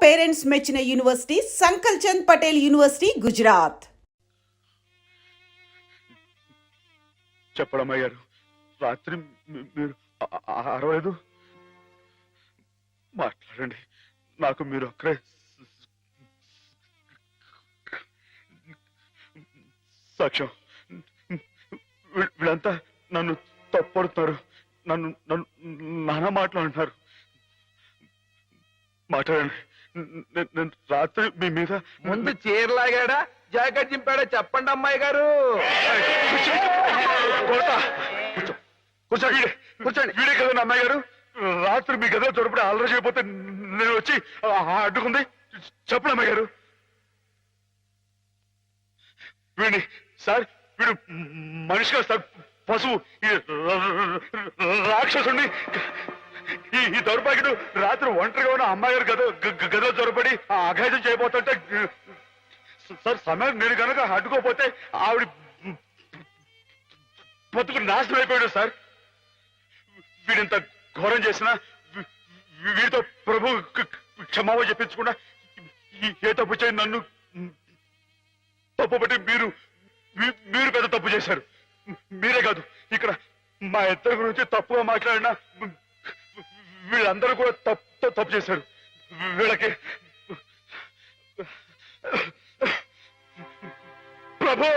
Parents మెచ్చిన university సంకల్ Chand Patel university Gujarat. చెప్పడం అయ్యారు, రాత్రి మీరు అరవలేదు. మాట్లాడండి, నాకు మీరు అక్కడే సాక్ష్యం. వీళ్ళంతా నన్ను తప్పడుతున్నారు, నన్ను నన్ను నానా మాట్లాడుతున్నారు. మాట్లాడండి, నేను రాత్రి మీ మీద ముందు చీరలాగాడా జాకెట్ చింపాడా చెప్పండి అమ్మాయి గారు. కూర్చోండి, కూర్చోండి. వీడే కదండి అమ్మాయి గారు, రాత్రి మీ గదిలో దొరపడి అల్లరి చేయకపోతే నేను వచ్చి అడ్డుకుంది. చెప్పండి అమ్మాయి గారు. వీడిని సార్, వీడు మనిషి కాదు సార్, పశువు. రాక్షసుడిని. ఈ దౌర్భాగ్యుడు రాత్రి ఒంటరిగా ఉన్న అమ్మాయి గారు గదిలో దొరపడి అఘాయితం చేయబోతుంటే సార్, సమయం నేను కనుక అడ్డుకోపోతే ఆవిడ బతుకు నాశనం అయిపోయాడు సార్. వీడింత ఘోరం చేసినా వీడితో ప్రభు క్షమాపణ చెప్పించకుండా ఏ తప్పు చేయి నన్ను తప్పుబట్టి మీరు పెద్ద తప్పు చేశారు. మీరే కాదు, ఇక్కడ మా ఇద్దరి గురించి తప్పుగా మాట్లాడినా వీళ్ళందరూ కూడా తప్పు చేశారు. వీళ్ళకి ప్రభు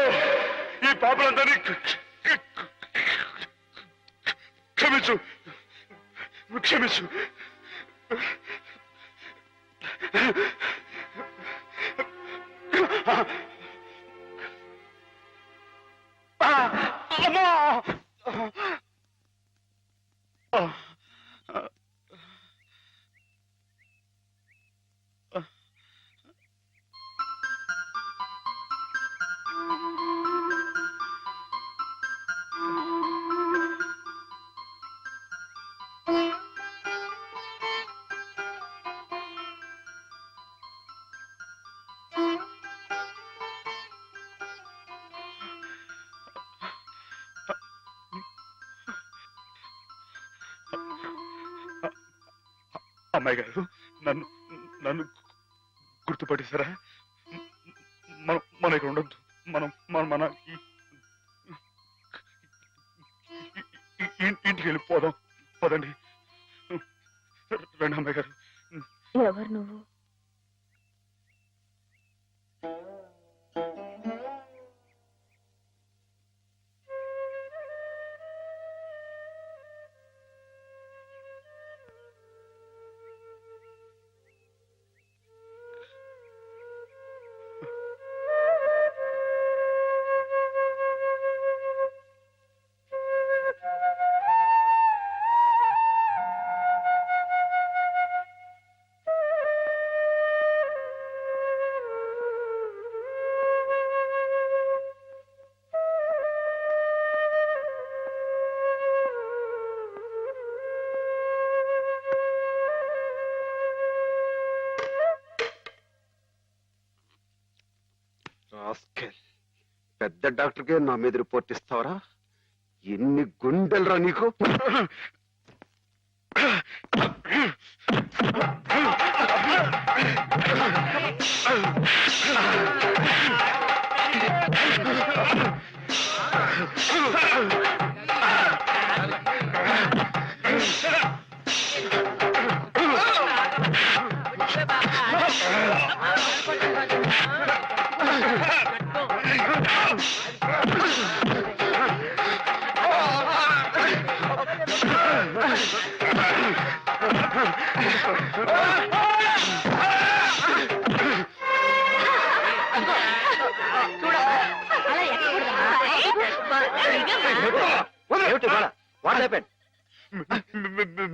ఈ పాపలందరినీ క్షమించు, క్షమించు. అమ్మా, అమ్మాయి గారు, నన్ను నన్ను గుర్తుపట్టేశారా? మనం ఇక్కడ ఉండొద్దు, మన ఇంటికి వెళ్ళిపోదాం. పదండి, రండి అమ్మాయి గారు. ఎవరు నువ్వు? పెద్ద డాక్టర్కే నా మీద రిపోర్ట్ ఇస్తావరా? ఎన్ని గుండెలరా నీకు?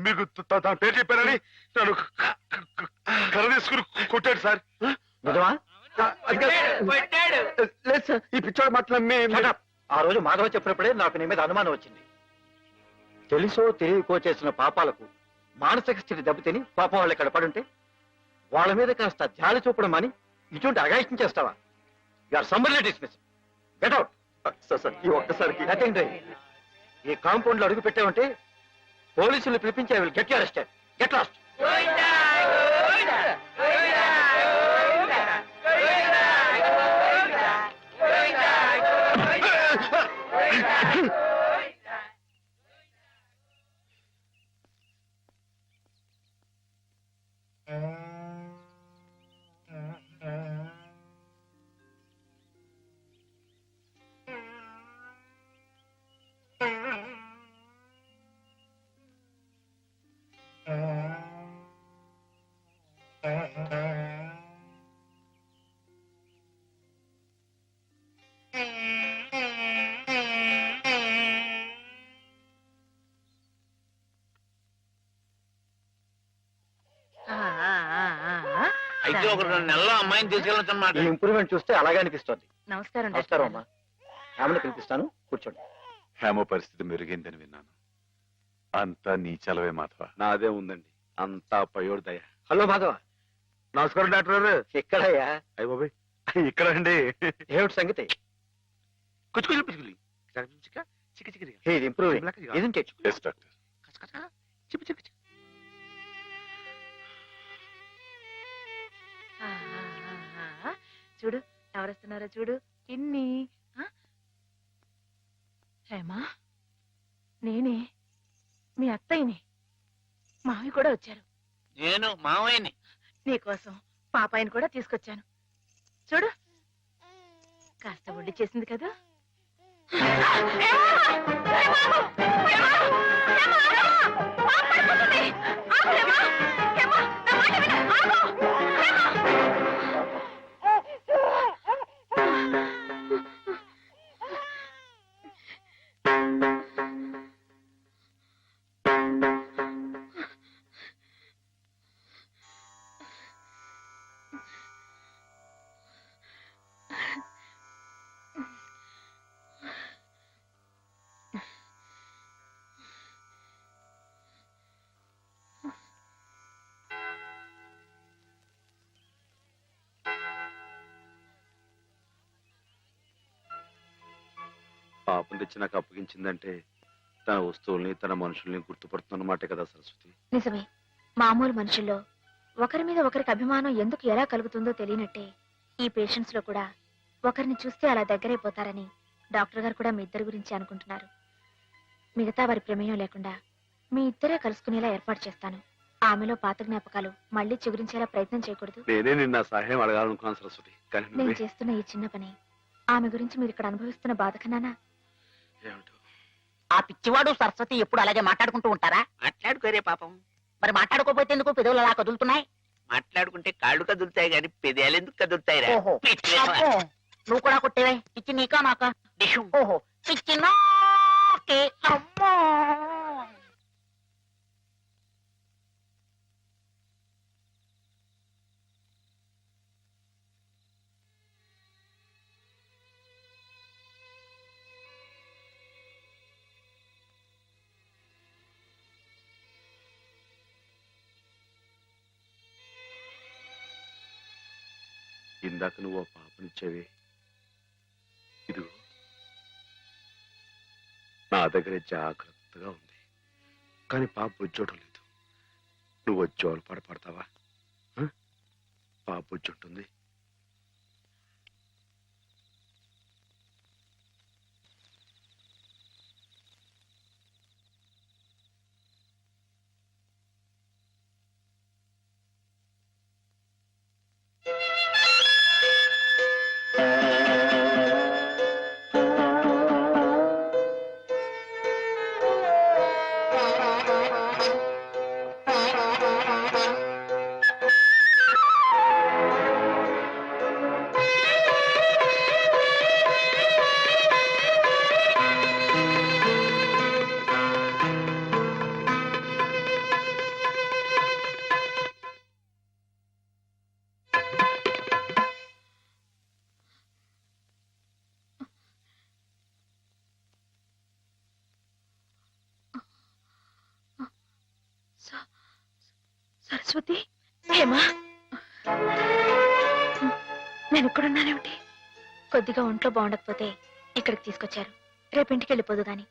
మీకు తన పేరు చెప్పారని నన్ను కర్ర తీసుకుని కొట్టాడు సార్. లేదు సార్, ఈ పిచ్చోడు మాటలు. ఆ రోజు మాధవ చెప్పినప్పుడే నాకు నీ మీద అనుమానం వచ్చింది. తెలుసో తెలియకో చేసిన పాపాలకు మానసిక స్థితి దెబ్బతిని పాపం వాళ్ళు ఇక్కడ పడుంటే వాళ్ళ మీద కాస్త జాలి చూపడం అని ఇటువంటి అగాయిత్యం చేస్తావా? You are summarily dismiss. Get out. Sir, ఈ ఒక్కసారికి ఈ కాంపౌండ్ లో అడుగు పెట్టావంటే పోలీసులు పిలిపించి I will get you arrested. Get lost. అయితే ఒక 2 నెలల్లో అమ్మాయిని తీసుకెళ్ళొచ్చన్నమాట. ఈ ఇంప్రూవ్మెంట్ చూస్తే అలాగే అనిపిస్తోంది. నమస్కారం నమస్కారం అమ్మా. ఆమెను పిలిపిస్తాను, కూర్చోండి. హేమ పరిస్థితి మెరుగైందని విన్నాను. అంతా నీ చలవే మాధవ. నాదే ఉందండి, అంతా పయోర్దయ. హలో మాధవ. నమస్కారం డాక్టర్ గారు. ఎక్కడయ్యా? అయ్య బాబాయ్, ఇక్కడ అండి. ఏమిటి సంగతి? కుచ్చుకులు పిచ్చుకులు చిక్క చిక్క ఇది improving, isn't it? Yes doctor. చిప్పు చిప్పు చిప్పు. చూడు ఎవరొస్తున్నారో చూడు. ఇన్ని హేమా, నేనే మీ అత్తయ్యని. మావి కూడా వచ్చారు. నేను మావయ్యని. నీకోసం పాపాయిని కూడా తీసుకొచ్చాను. చూడు, కాస్త ఒడ్డు చేసింది కదా. పాపం తెచ్చి నాకు అప్పగించిందంటే తన వస్తువుల్ని తన మనుషుల్ని గుర్తుపడుతున్నమాటే కదా సరస్వతి. నిజమే. మామూలు మనుషుల్లో ఒకరి మీద ఒకరికి అభిమానం ఎందుకు ఎలా కలుగుతుందో తెలియనట్టే ఈ పేషెంట్స్ లో కూడా ఒకరిని చూస్తే అలా దగ్గరైపోతారని డాక్టర్ గారు కూడా మీ ఇద్దరి గురించి అనుకుంటున్నారు. మిగతా వారి ప్రమేయం లేకుండా మీ ఇద్దరే కలుసుకునేలా ఏర్పాటు చేస్తాను. ఆమెలో పాత జ్ఞాపకాలు మళ్ళీ చిగురించేలా ప్రయత్నం చేయకూడదు. నేనే నిన్న సహాయం అడగాలనుకున్నాను సరస్వతి, కానీ నేను నువ్వే. చేస్తున్న ఈ చిన్న పని ఆమె గురించి మీరు ఇక్కడ అనుభవిస్తున్న బాధ కన్నానా? ఏమిటో. ఆ పిచ్చివాడు సరస్వతి ఎప్పుడు అలాగే మాట్లాడుకుంటూ ఉంటారా? మాట్లాడుకోరే పాపం. మరి మాట్లాడుకోపోతే ఎందుకు పెదవులు అలా కదులుతున్నాయి? మాట్లాడుకుంటే కాళ్ళు కదులుతాయి కానీ పెదాలు ఎందుకు కదులుతాయిరా? ఓహో. పిచ్చి వేధవా. అబ్బో, నువ్వు కూడా కొట్టేవే. పిచ్చి నీకా నాకా? డిషు. ఓహో, పిచ్చి నాకే. అమ్మో. ఇందాక నువ్వు ఆ పాపనిచ్చావే, ఇదిగో నా దగ్గర జాగ్రత్తగా ఉంది. కానీ పాప బుజ్జోటం లేదు. నువ్వు జోలు పడతావా? పాప బుజ్జుంటుంది. సరస్వతి, హేమా, నేను ఇక్కడున్నానేమిటి? కొద్దిగా ఒంట్లో బాగుండకపోతే ఇక్కడికి తీసుకొచ్చారు. రేపు ఇంటికి వెళ్ళిపోదు గాని.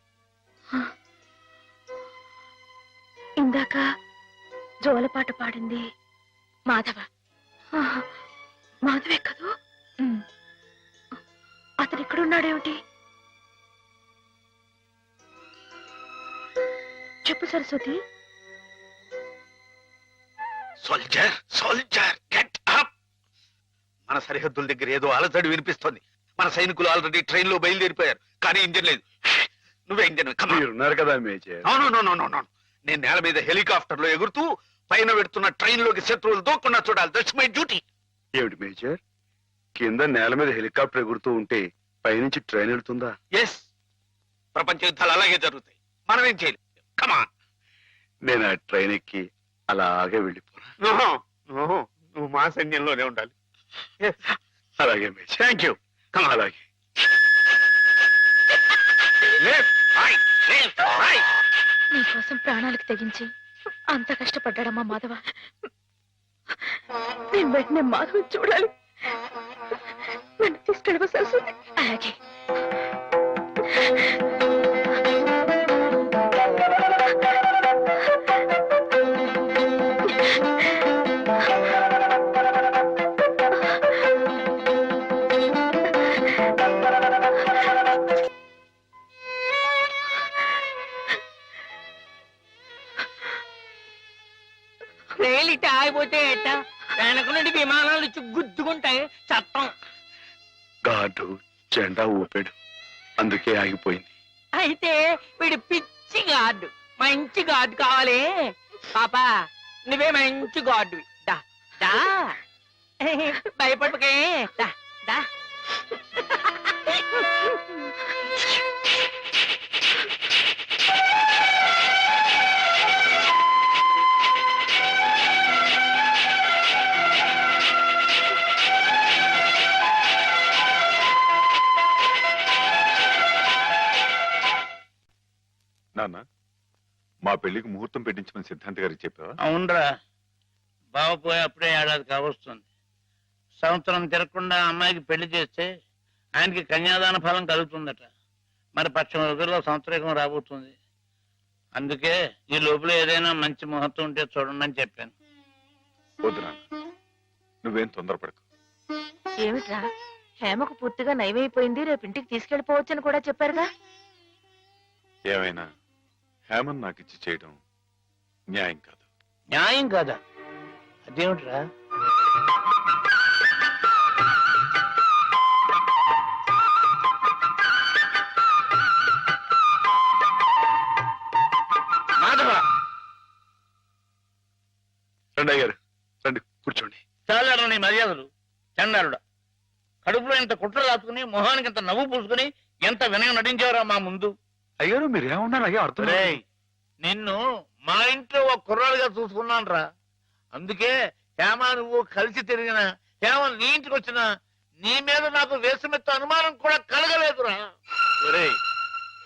ఇందాక జోలపాట పాడింది మాధవ. మాధవే కదూ? అతను ఇక్కడున్నాడేమిటి? చెప్పు Saraswati. Soldier, soldier, get up. మన సరిహద్దుల దగ్గర ఏదో అలజడి వినిపిస్తోంది. మన సైనికులు ఆల్రెడీ ట్రైన్ లో బయలుదేరిపోయారు, కానీ ఇంజన్ లేదు. నువ్వే ఇంజన్. మీరున్నారు కదా మేజర్. నేను నేల మీద హెలికాప్టర్ లో ఎగురుతూ పైన పెడుతున్న ట్రైన్ లోకి శత్రువులు దూకుండా చూడాలి. That's my duty. ఏమిటి మేజర్, కింద నేల మీద హెలికాప్టర్ ఎగురుతూ ఉంటే పైనుంచి ట్రైన్ వెళ్తుందా? ఎస్, ప్రపంచ యుద్ధాలు అలాగే జరుగుతాయి. మనం ఏం చేయలేం. కమాన్. నేను ఆ ట్రైన్ ఎక్కి అలాగే వెళ్ళిపోనా? నువ్వు మా సైన్యంలోనే ఉండాలి. అలాగే మేజర్. Thank you. కమాన్. అలాగే. నీకోసం ప్రాణాలకు తెగించి అంత కష్టపడ్డాడమ్మా మాధవ. నేను వెంటనే మాధవ చూడాలి. నన్ను తీసుకెళ్ళవ సరస్వతి. అలాగే. రైలు ఇట్ట ఆగిపోతే ఎట్ట వెనక నుండి విమానాలు వచ్చి గుద్దుకుంటాయి. చట్టం. గార్డు జెండా ఊపాడు, అందుకే ఆగిపోయింది. అయితే వీడు పిచ్చి గార్డు. మంచి గార్డు కావాలి. పాపా నువ్వే మంచి గార్డు. దా దా భయపడకే. దా దా. నాన్న, మా పెళ్లికి ముహూర్తం పెట్టించమని సిద్ధాంత్ గారికి చెప్పావా? అవునరా, బావ పోయి అప్పుడే ఏడాది కావస్తుంది. సంవత్సరం తిరగకుండా అమ్మాయికి పెళ్లి చేస్తే ఆయనకి కన్యాదాన ఫలం కలుగుతుందట. మరి పక్షం రోజుల్లో సంవత్సరం రాబోతుంది. అందుకే ఈ లోపల ఏదైనా మంచి ముహూర్తం ఉంటే చూడండి అని చెప్పాను. వద్దు నాన్న, నువ్వేం తొందరపడకు. ఏమిట్రా, హేమకు పూర్తిగా నయమైపోయింది, రేపు ఇంటికి తీసుకెళ్లిపోవచ్చని కూడా చెప్పారుగా. ఏమైనా హేమన్ నాకు ఇచ్చి చేయడం న్యాయం కాదు. న్యాయం కాదా? అదేమిట్రా? మాధవ, రండి అయ్యారు, రండి కూర్చోండి. చాలారా నీ మర్యాదలు. చండాలుడా, కడుపులో ఇంత కుట్ర రాసుకుని మొహానికి ఇంత నవ్వు పూసుకుని ఎంత వినయం నటించావురా మా ముందు. అయ్యారు మీరేమన్నారు అయ్యా అర్థం లేదు. రేయ్, నిన్ను మా ఇంట్లో ఒక కుర్రాడుగా చూసుకున్నాను రా. అందుకే హేమ నువ్వు కలిసి తిరిగిన, హేమ నీ ఇంటికి వచ్చిన నీ మీద నాకు వేసమెత్త అనుమానం కూడా కలగలేదురా. ఒరేయ్,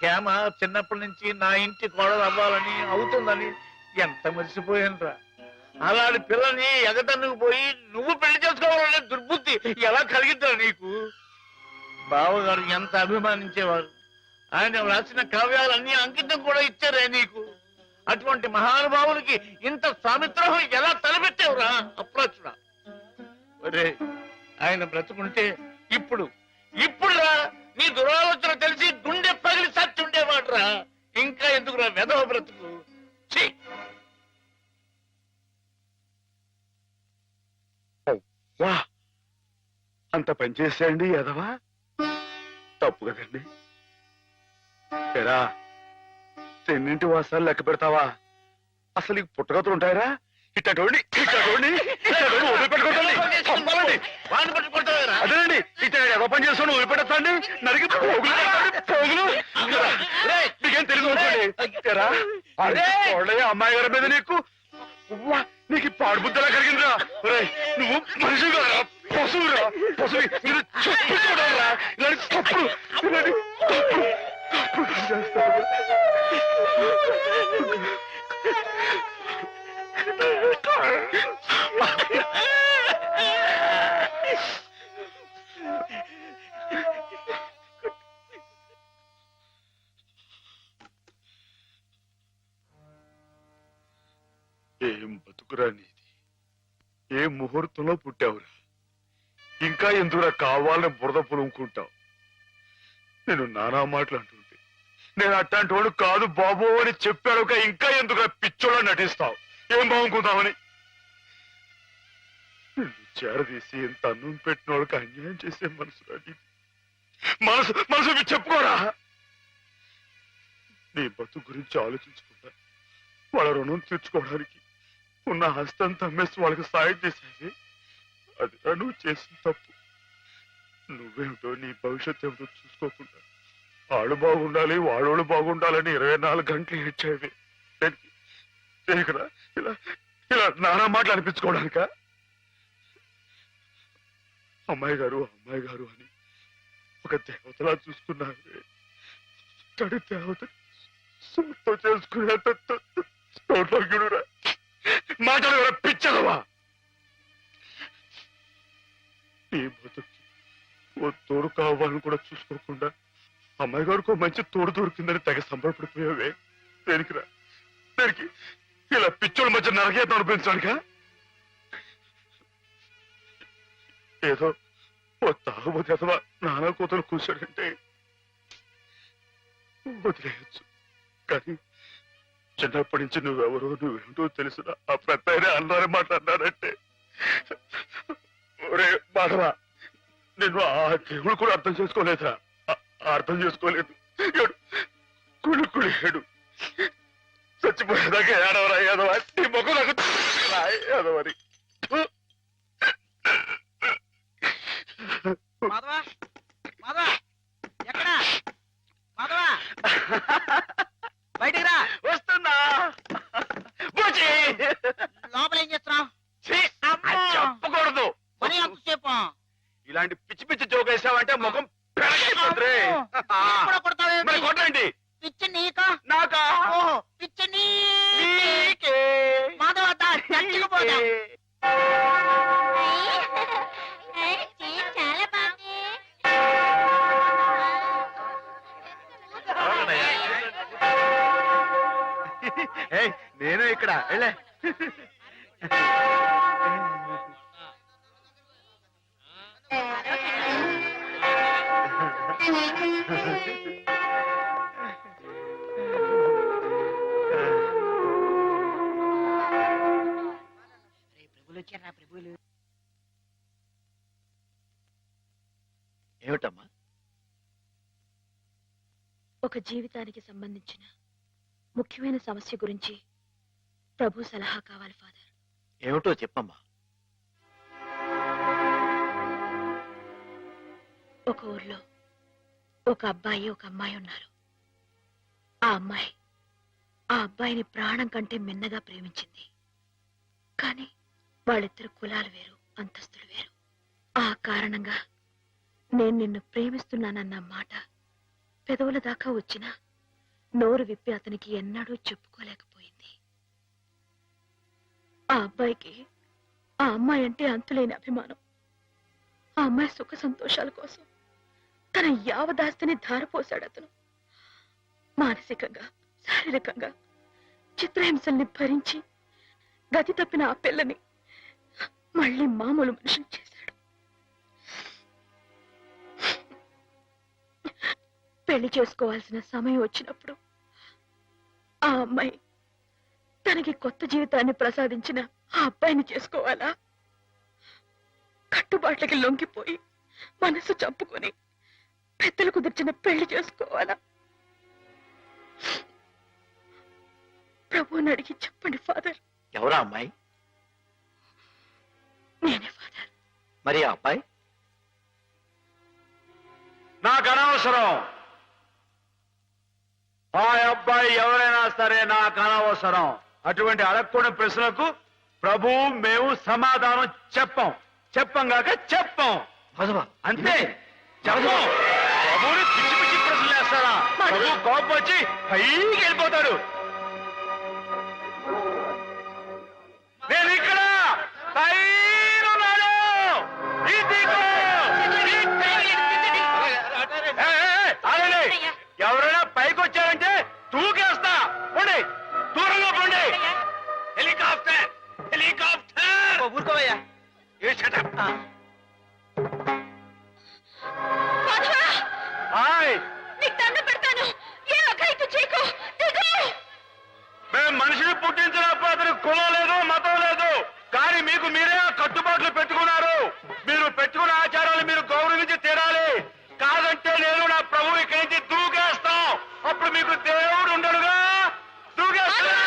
హేమ చిన్నప్పటి నుంచి నా ఇంటి కోడలు అవ్వాలని అవుతుందని ఎంత మర్చిపోయానురా. అలాంటి పిల్లని ఎగటన్నుకు పోయి నువ్వు పెళ్లి చేసుకోవాలనే దుర్బుద్ధి ఎలా కలిగిద్దా నీకు? బావగారు ఎంత అభిమానించేవారు. ఆయన రాసిన కావ్యాలన్నీ అంకితం కూడా ఇచ్చారే నీకు. అటువంటి మహానుభావునికి ఇంత సామిత్రహం ఎలా తలపెట్టావురా అప్రాచుడా? ఒరే, ఆయన బ్రతుకుంటే ఇప్పుడురా నీ దురాలోచన తెలిసి గుండె పగిలి సచ్చి ఉండేవాడురా. ఇంకా ఎందుకురా వెధవ బ్రతుకు? ఛీ! వా, అంత పనిచేసేయండి ఎదవా, తప్పు కదండి. ఎరా, తెన్నింటి వాసాలు లెక్క పెడతావా? అసలు నీకు పుట్టగతులు ఉంటాయరా? ఇట్టండి వదిలిపెట్టుకోండి. వాడిని పట్టి కొడతావేరా? అదేనండి, ఇట్ట ఏదో పని చేస్తాను వదిలిపెడతాండి, నరికి పోగులు. నీకేం తెలుగు ఎరా, అమ్మాయి గారి మీద నీకు నీకు పాడుబుద్ధలా కలిగిందిరా. నువ్వు మనిషి కాదురా, పశువురా, పశువు. మీరు చెప్పుకోవడారా ఇలాంటి తప్పుడు చేస్తారు. ఏం బతుకురా నీది, ఏ ముహూర్తంలో పుట్టావురా? ఇంకా ఎందుకురా కావాలని బురద పులుముకుంటావు? నేను నానా మాటలు అంటుంటే నేను అట్లాంటి వాడు కాదు బాబు అని చెప్పాడు. ఇంకా ఎందుకు పిచ్చోళ్ళ నటిస్తావు? ఏం బాగుంకుందామని నిన్ను చేరదీసి ఇంత అన్నం పెట్టిన వాళ్ళకి అన్యాయం చేసే మనసు మనసు చెప్పుకోరా. నీ బతుకు గురించి ఆలోచించుకుంటా వాళ్ళ రుణం తీర్చుకోవడానికి ఉన్న హస్తం అమ్మేసి వాళ్ళకి సాయం చేసేది. అది నువ్వు చేసిన తప్పు. నువ్వేమిటో నీ భవిష్యత్తు ఏమిటో చూసుకోకుండా వాడు బాగుండాలి వాడోళ్ళు బాగుండాలని 24 గంటలు ఏడ్చేవి. ఇలా ఇలా నానా మాటలు అనిపించుకోవడానిక? అమ్మాయి గారు అని ఒక దేవతలా చూసుకున్నారు. తడి దేవత సొంతం చేసుకునేంత తోటలోకిడురా. మాటలు ఎవరో పిచ్చదవా? నీ బతుకి ఓ తోడు కావాలని కూడా చూసుకోకుండా అమ్మాయి గారికి మంచి తోడు దొరికిందని తెగ సంబరపడిపోయావే. దేనికిరా? దేనికి? ఇలా పిచ్చోళ్ళ మధ్య నరకేతం అనిపించడానిక? ఏదో ఓ తాగుబోతే అథవా నానా కూతురు కూర్చోడంటే వదిలేయచ్చు. కానీ చిన్నప్పటి నుంచి నువ్వెవరో నువ్వేంటో తెలిసిన ఆ పెద్ద అన్నారే మాట్లాడినారంటే, ఒరే మాధవ, నేను ఆ దేవుడు కూడా అర్థం చేసుకోలేదా? అర్థం చేసుకోలేదు. కుళ్ళు చచ్చిపోయేదాకా ఏడవరా ఏదవా? నీ మొక్క నాకు ఏదవని. మాధవా మాధవా ఎక్కడా? మాధవా బయటికి రా. వస్తున్నా. లోపల ఏం చేస్తున్నావు? చెప్పకూడదు. మరి అంతసేపు ఇలాంటి పిచ్చి పిచ్చి జోక్ వేసావంటే ముఖం పెరగైపోతుంది. మరి కొట్టండి. పిచ్చి నీకా నాకా? ఓహో పిచ్చి నీకే. మాధవ చచ్చిపోతా. చాలా బాగుంది. నేను ఇక్కడ వెళ్ళే. ప్రభులు వచ్చారా? ప్రభులు ఏమిటమ్మా? ఒక జీవితానికి సంబంధించిన ముఖ్యమైన సమస్య గురించి ప్రభు సలహా కావాలి ఫాదర్. ఏమిటో చెప్పమ్మా. ఒక ఊర్లో ఒక అబ్బాయి ఒక అమ్మాయి ఉన్నారు. ఆ అమ్మాయి ఆ అబ్బాయిని ప్రాణం కంటే మిన్నగా ప్రేమించింది. కానీ వాళ్ళిద్దరు కులాలు వేరు, అంతస్తులు వేరు. ఆ కారణంగా నేను నిన్ను ప్రేమిస్తున్నానన్న మాట పెదవుల దాకా వచ్చినా నోరు విప్పి అతనికి ఎన్నడూ చెప్పుకోలేకపోయింది. ఆ అబ్బాయికి ఆ అమ్మాయి అంటే అంతులేని అభిమానం. ఆ అమ్మాయి సుఖ సంతోషాల కోసం తన యావదాస్తిని ధారపోశాడు అతను. మానసికంగా శారీరకంగా చిత్రహింసల్ని భరించి గతి తప్పిన ఆ పిల్లని మళ్ళీ మామూలు మనిషిని చేశాడు. పెళ్లి చేసుకోవాల్సిన సమయం వచ్చినప్పుడు ఆ అమ్మాయి తనకి కొత్త జీవితాన్ని ప్రసాదించిన ఆ అబ్బాయిని చేసుకోవాలా? కట్టుబాట్లకి లొంగిపోయి మనసు చంపుకొని పెద్దలు కుదిర్చిన పెళ్లి చేసుకోవాలా? ప్రభువుని అడిగి చెప్పండి ఫాదర్. ఎవరా అమ్మాయి? నేనే ఫాదర్. మరి ఆ అబ్బాయి? నాకు అనవసరం. ఆ అబ్బాయి ఎవరైనా సరే నాకు అనవసరం. అటువంటి అడగకూడని ప్రశ్నలకు ప్రభు మేము సమాధానం చెప్పంగాక చెప్పం. అంతే. చెప్పం. ప్రభుని పిచ్చి పిచ్చి ప్రశ్నలు వేస్తారా? ప్రభు కోపం వచ్చి పైకి వెళ్ళిపోతాడు. నేను ఇక్కడ పైనున్నాను. ఎవరైనా పైకి వచ్చారంటే తూకేస్తా. పోండి, దూరంగా పోండి. Helicopter helicopter. ఊరుకోవయ్యా. మేము మనిషిని పుట్టించినప్పుడు అతనికి కులం లేదు, మతం లేదు. కానీ మీకు మీరే కట్టుబాట్లు పెట్టుకున్నారు. మీరు పెట్టుకున్న ఆచారాలు మీరు గౌరవించి తీరాలి. కాదంటే నేను నా ప్రభు ఇక్కడి నుంచి దూకేస్తాం. అప్పుడు మీకు దేవుడు ఉండడుగా. దూకేస్తున్నా.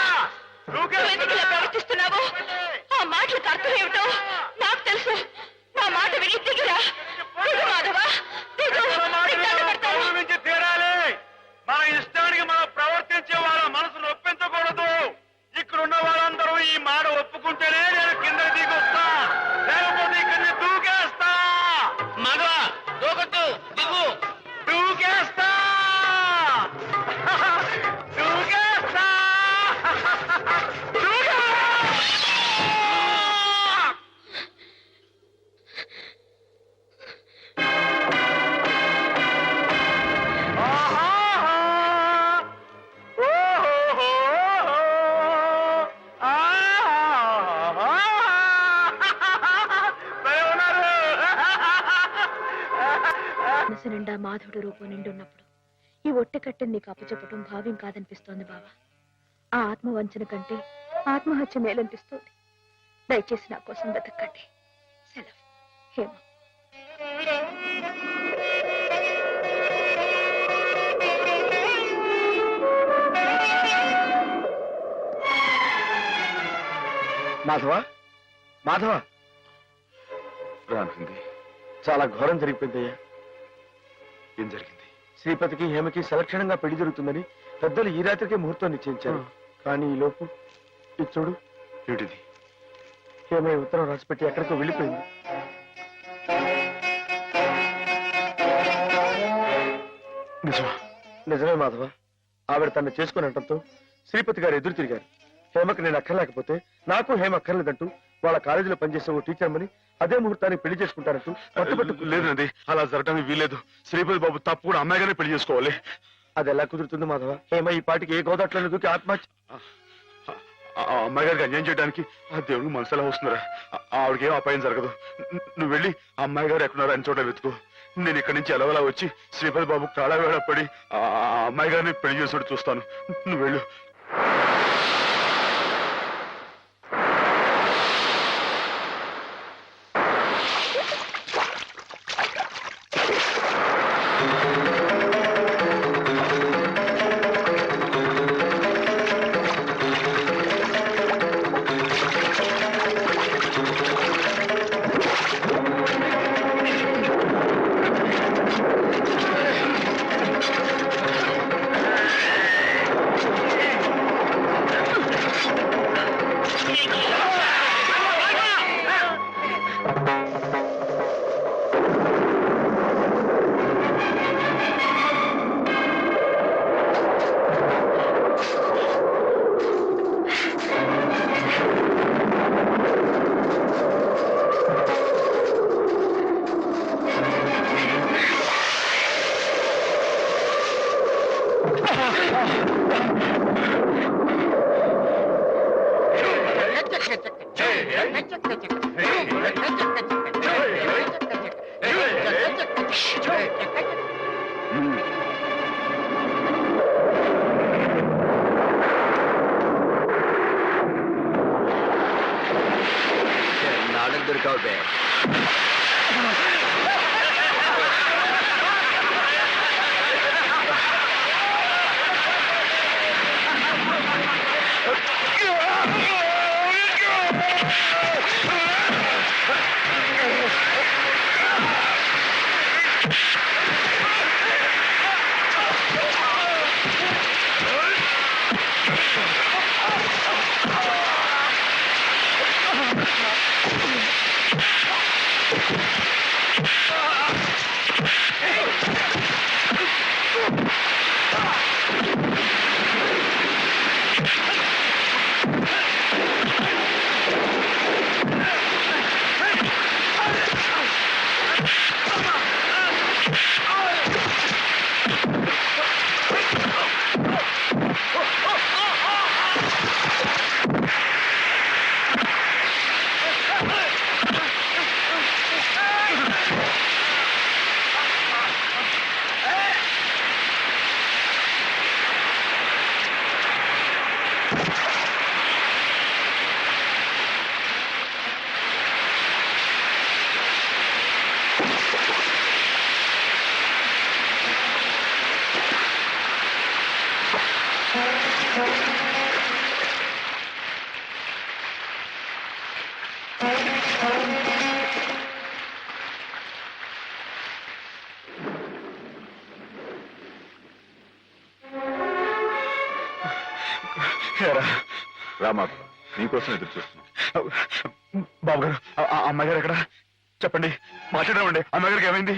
మనసు నిండా మాధవుడు రూపం నిండున్నప్పుడు ఈ ఒట్టె కట్టెని నీకు అప్పచెప్పటం భావ్యం కాదనిపిస్తోంది బావా. ఆ ఆత్మవంచన కంటే ఆత్మహత్య మేలనిపిస్తోంది. దయచేసి నా కోసం బతకండి. సెలవు. హేమ. మాధవ, మాధవ, రానుంది. చాలా ఘోరం జరిగిపోయిందయ్యా. ఏం జరిగింది? శ్రీపతికి హేమకి సలక్షణంగా పెళ్లి జరుగుతుందని పెద్దలు ఈ రాత్రికే ముహూర్తం నిశ్చయించారు. కానీ ఈ లోపు ఇది చూడు. ఏమిటిది? హేమ ఈ ఉత్తరం రాసిపెట్టి ఎక్కడికో వెళ్ళిపోయింది. నిజమా? నిజమే మాధవ. ఆవిడ తను చేసుకుని అనటంతో శ్రీపతి గారు ఎదురు తిరిగారు. హేమకి నేను అక్కర్లేకపోతే నాకు హేమ అక్కర్లేదంటూ వాళ్ళ కాలేజీలో పనిచేసే ఓ టీచర్మని అదే ముహూర్తానికి పెళ్లి చేసుకుంటారంటూ పట్టుబట్టు. లేదండి, అలా జరగడానికి వీలేదు. శ్రీపతి బాబు తప్పు కూడా అమ్మాయిగానే పెళ్లి చేసుకోవాలి. అది ఎలా కుదురుతుంది మాధవ? హేమ ఈ పాటికి ఏ గోదాట్లను దూకి ఆత్మహత్య. ఆ అమ్మాయి గారికి అన్యాయం చేయడానికి ఆ దేవుడికి మనసు ఎలా వస్తున్నారా? ఆవిడకి ఏం అపాయం జరగదు. నువ్వు వెళ్ళి ఆ అమ్మాయి గారు ఎక్కడున్నారో అని చోట వెతుకు. నేను ఇక్కడి నుంచి ఎలవలా వచ్చి శ్రీపతి బాబు కాళవేళ పడి ఆ అమ్మాయి గారిని పెళ్లి చేసుకుంటూ చూస్తాను. నువ్వు వెళ్ళు. నాలుగు దొరికావు. రామా, నీకోసం ఎదురు చూస్తున్నా. బాబు గారు, అమ్మాయి గారు ఎక్కడ? చెప్పండి, మాట్లాడమండి. అమ్మాయి గారికి ఏమైంది?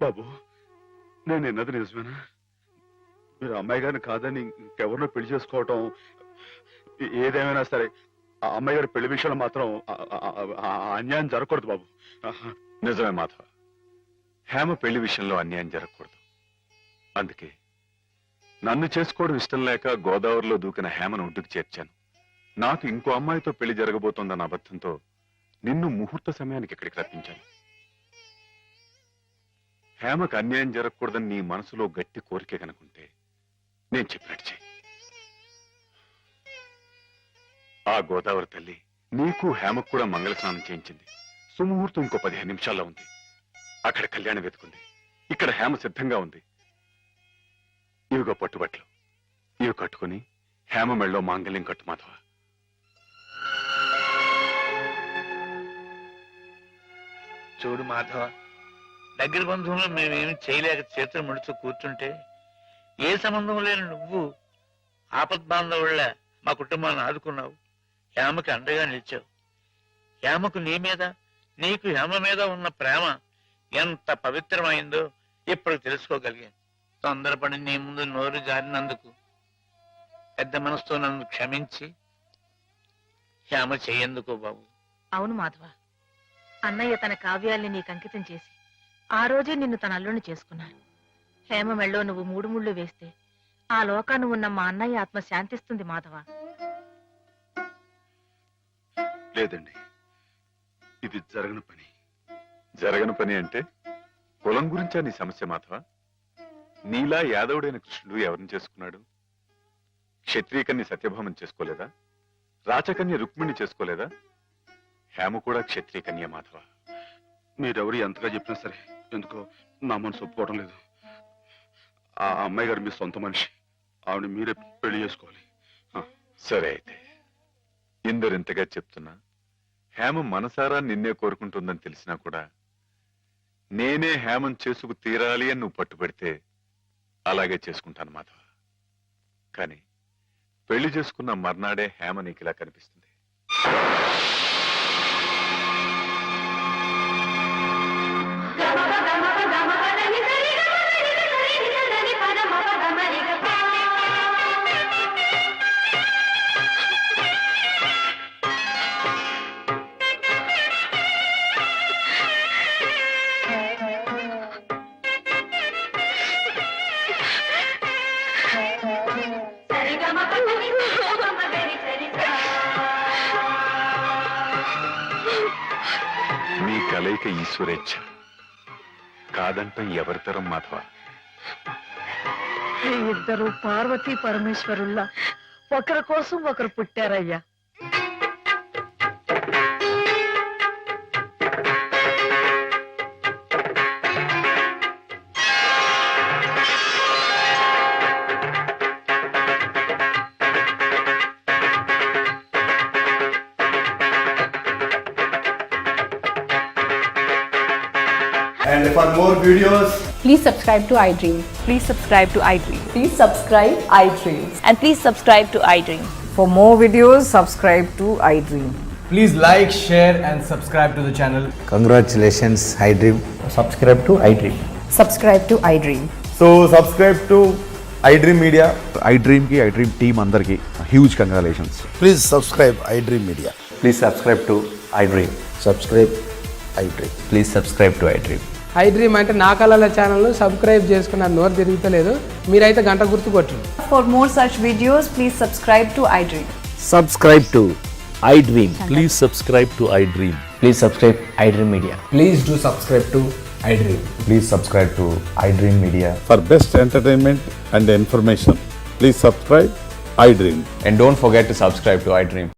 బాబు, నేను విన్నది నిజమేనా? మీరు అమ్మాయి గారిని కాదని ఇంకెవరినో పెళ్లి చేసుకోవటం, ఏదేమైనా సరే ఆ అమ్మాయి గారి పెళ్లి విషయంలో మాత్రం అన్యాయం జరగకూడదు బాబు. నిజమే మాధవ, హేమ పెళ్లి విషయంలో అన్యాయం జరగకూడదు. అందుకే నన్ను చేసుకోవడం ఇష్టం లేక గోదావరిలో దూకిన హేమను ఒడ్డుకు చేర్చాను. నాకు ఇంకో అమ్మాయితో పెళ్లి జరగబోతోందన్న అబద్ధంతో నిన్ను ముహూర్త సమయానికి ఇక్కడికి రప్పించాను. హేమకు అన్యాయం జరగకూడదని నీ మనసులో గట్టి కోరిక కనుకుంటే నేను చెప్పినట్టు చెయ్యి. ఆ గోదావరి తల్లి నీకు హేమకు కూడా మంగళ స్నానం చేయించింది. సుముహూర్తం ఇంకో 15 నిమిషాల్లో ఉంది. అక్కడ కళ్యాణం వెతుకుంది. ఇక్కడ హేమ సిద్ధంగా ఉంది. ఇవిగో పట్టుబట్లు, ఇవి కట్టుకుని హేమ మెళ్ళలో మాంగళ్యం కట్టు మాధవ. చూడు మాధవ, దగ్గర బంధువులు మేమేమి చేయలేక చేతులు ముడుచు కూర్చుంటే ఏ సంబంధం లేని నువ్వు ఆపద్బాంధవుళ్ళ మా కుటుంబాన్ని ఆదుకున్నావు. హేమకి అండగా నిలిచావు. హేమకు నీ మీద, నీకు హేమ మీద ఉన్న ప్రేమ ఎంత పవిత్రమైందో ఇప్పుడు తెలుసుకోగలిగాను. తొందరపడి నీ ముందు నోరు జారినందుకు పెద్ద మనసుతో నన్ను క్షమించి హేమ చెయ్యేందుకు బాబు. అవును మాధవ, అన్నయ్య తన కావ్యాల్ని నీకు అంకితం చేసి ఆ రోజే నిన్ను తన అల్లుని చేసుకున్నారు. హేమ మెళ్ళో నువ్వు 3 ముళ్ళు వేస్తే ఆ లోకాను ఉన్న మా అన్నయ్య ఆత్మ శాంతిస్తుంది మాధవ. లేదండి, ఇది జరగని పని. జరగని పని అంటే కులం గురించా నీ సమస్య మాధవ? నీలా యాదవుడైన కృష్ణుడు ఎవరిని చేసుకున్నాడు? క్షత్రియకన్య సత్యభామం చేసుకోలేదా? రాచకన్య రుక్మిణి చేసుకోలేదా? హేమ కూడా క్షత్రియకన్య మాధవ. మీరెవరు ఎంతగా చెప్పినా సరే ఎందుకో నా మనసు ఒప్పుకోవడం లేదు. ఆ అమ్మాయి గారు మీ సొంత మనిషి. ఆవిడ మీరే పెళ్లి చేసుకోవాలి. సరే అయితే, ఇందరింతగా చెప్తున్నా హేమ మనసారా నిన్నే కోరుకుంటుందని తెలిసినా కూడా నేనే హేమం చేసుకు తీరాలి అని నువ్వు పట్టుబడితే అలాగే చేసుకుంటాను మాధవ. కానీ పెళ్లి చేసుకున్న మర్నాడే హేమ నీకు ఇలా కనిపిస్తుంది. మీ కలయిక ఈశ్వరేచ్ఛ, కాదంటే ఎవరితరం మాధవ? ఇద్దరు పార్వతీ పరమేశ్వరుల్లా ఒకరి కోసం ఒకరు పుట్టారయ్యా. And for more videos, please subscribe to iDream. Please subscribe to iDream. Please subscribe iDream. And please subscribe to iDream. For more videos, subscribe to iDream. please like, share and subscribe to the channel. Congratulations, iDream. Subscribe to iDream. Subscribe to iDream. So subscribe to iDream Media. iDream ki iDream team andarki huge congratulations. Please subscribe iDream Media. Please subscribe to iDream. Subscribe iDream. Please subscribe to iDream. iDream అంటే నా కళల channel subscribe చేసుకున్న నోరు తిరుగుతలేదు. మీరైతే గంట గుర్తు కొట్టండి. For more such videos, please subscribe to iDream. Subscribe to iDream. Please subscribe to iDream. Please subscribe iDream Media. Please do subscribe to iDream. Please subscribe to iDream Media. For best entertainment and information, please subscribe iDream. And don't forget to subscribe to iDream.